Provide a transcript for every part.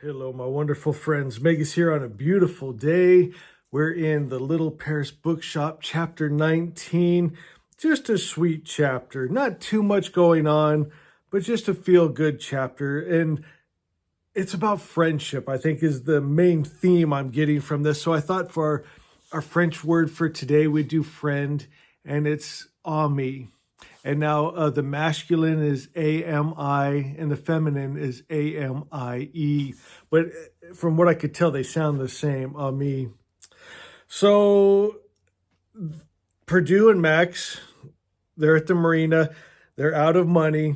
Hello, my wonderful friends. Megas here on a beautiful day. We're in the Little Paris Bookshop, chapter 19. Just a sweet chapter. Not too much going on, but just a feel-good chapter. And it's about friendship, I think, is the main theme I'm getting from this. So I thought for our French word for today, we'd do friend, and it's ami. And now the masculine is AMI and the feminine is AMIE. But from what I could tell, they sound the same, ami. So Perdue and Max, they're at the marina. They're out of money.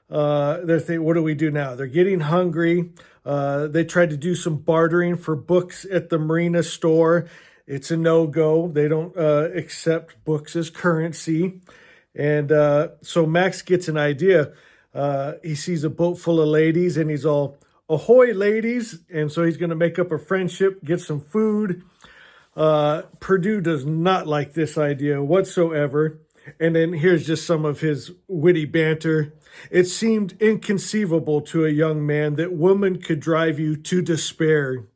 They're thinking, what do we do now? They're getting hungry. They tried to do some bartering for books at the marina store. It's a no-go. They don't accept books as currency. And so Max gets an idea. He sees a boat full of ladies and he's all, ahoy, ladies. And so he's going to make up a friendship, get some food. Perdue does not like this idea whatsoever. And then here's just some of his witty banter. It seemed inconceivable to a young man that woman could drive you to despair.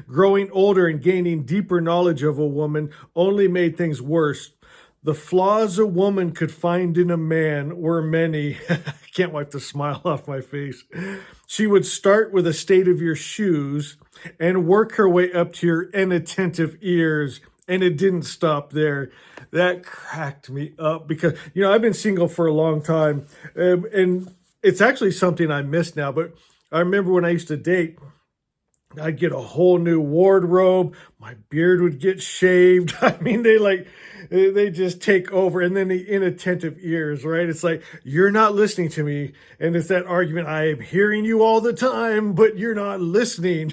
Growing older and gaining deeper knowledge of a woman only made things worse. The flaws a woman could find in a man were many. Can't wipe the smile off my face. She would start with a state of your shoes and work her way up to your inattentive ears. And it didn't stop there. That cracked me up because, I've been single for a long time. And it's actually something I miss now. But I remember when I used to date, I'd get a whole new wardrobe. My beard would get shaved. I mean, they just take over. And then the inattentive ears, right? It's like, you're not listening to me. And it's that argument, I am hearing you all the time, but you're not listening,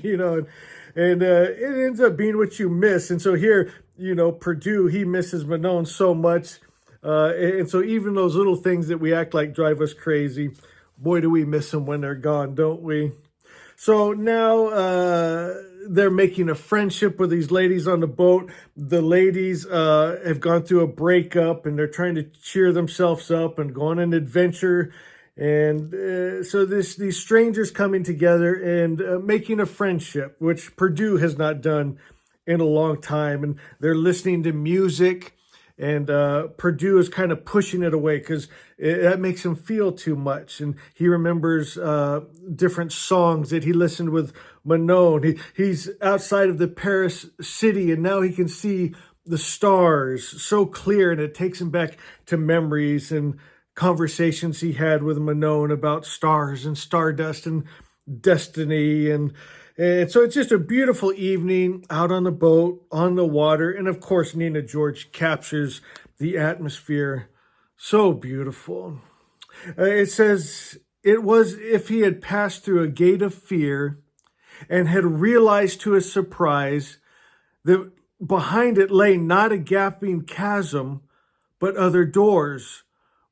And it ends up being what you miss. And so here, Perdue, he misses Manon so much. And so even those little things that we act like drive us crazy, boy, do we miss them when they're gone, don't we? So now they're making a friendship with these ladies on the boat. The ladies have gone through a breakup and they're trying to cheer themselves up and go on an adventure. And so these strangers coming together and making a friendship, which Perdue has not done in a long time. And they're listening to music. And Perdue is kind of pushing it away because that makes him feel too much. And he remembers different songs that he listened with Manon. He's outside of the Paris city, and now he can see the stars so clear. And it takes him back to memories and conversations he had with Manon about stars and stardust and destiny. And so it's just a beautiful evening out on the boat, on the water. And of course, Nina George captures the atmosphere. So beautiful. It says, it was if he had passed through a gate of fear and had realized to his surprise that behind it lay not a gaping chasm, but other doors,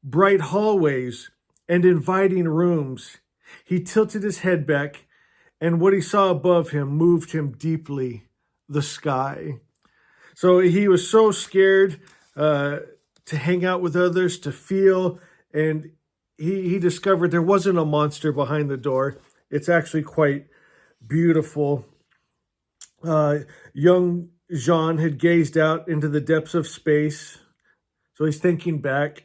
bright hallways, and inviting rooms. He tilted his head back, and what he saw above him moved him deeply, the sky. So he was so scared to hang out with others, to feel, and he discovered there wasn't a monster behind the door. It's actually quite beautiful. Young Jean had gazed out into the depths of space, so he's thinking back,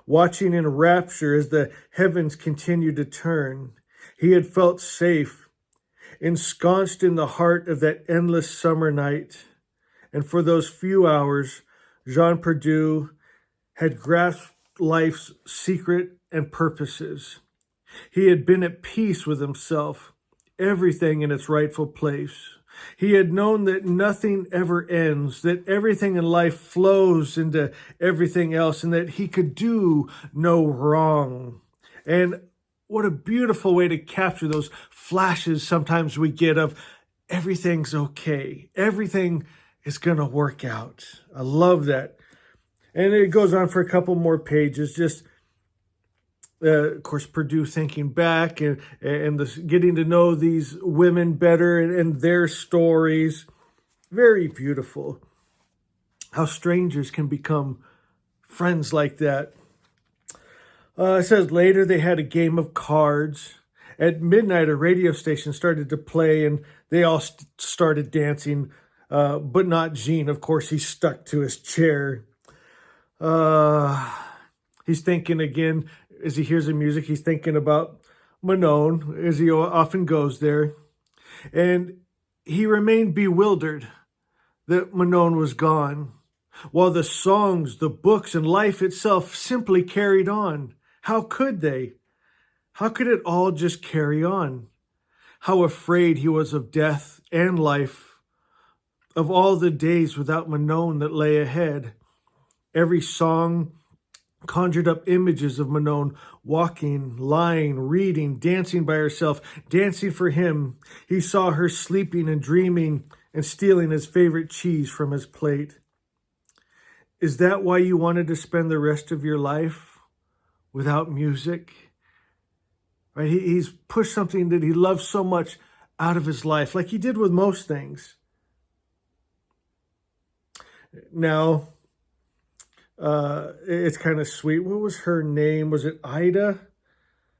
watching in rapture as the heavens continued to turn. He had felt safe, ensconced in the heart of that endless summer night. And for those few hours, Jean Perdue had grasped life's secret and purposes. He had been at peace with himself, everything in its rightful place. He had known that nothing ever ends, that everything in life flows into everything else, and that he could do no wrong. And what a beautiful way to capture those flashes sometimes we get of everything's okay. Everything is going to work out. I love that. And it goes on for a couple more pages, just of course, Perdue thinking back and getting to know these women better and their stories. Very beautiful. How strangers can become friends like that. It says later they had a game of cards At midnight, a radio station started to play, and they all started dancing, but not Gene. Of course, he stuck to his chair. He's thinking again, as he hears the music, he's thinking about Manon, as he often goes there. And he remained bewildered that Manon was gone, while the songs, the books, and life itself simply carried on. How could they? How could it all just carry on? How afraid he was of death and life, of all the days without Manon that lay ahead. Every song conjured up images of Manon walking, lying, reading, dancing by herself, dancing for him. He saw her sleeping and dreaming and stealing his favorite cheese from his plate. Is that why you wanted to spend the rest of your life without music? Right? He's pushed something that he loves so much out of his life, like he did with most things. Now, it's kind of sweet. What was her name? Was it Ida?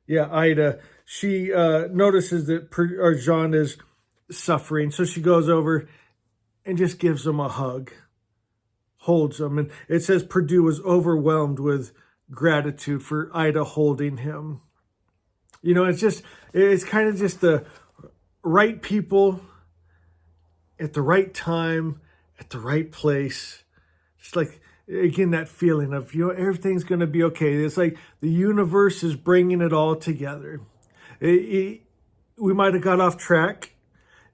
Yeah, Ida. She notices that Jean is suffering, so she goes over and just gives him a hug, holds him. And it says Perdue was overwhelmed with gratitude for Ida holding him. You know, it's kind of just the right people at the right time, at the right place. It's like, again, that feeling of, everything's going to be okay. It's like the universe is bringing it all together. We might have got off track,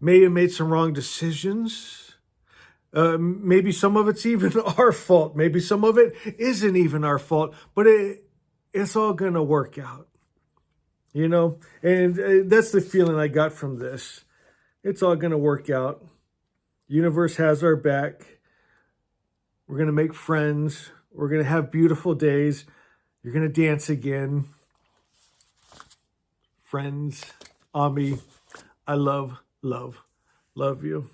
may have made some wrong decisions. Maybe some of it's even our fault. Maybe some of it isn't even our fault, but it's all going to work out, and that's the feeling I got from this. It's all going to work out. Universe has our back. We're going to make friends. We're going to have beautiful days. You're going to dance again. Friends, Ami, I love you.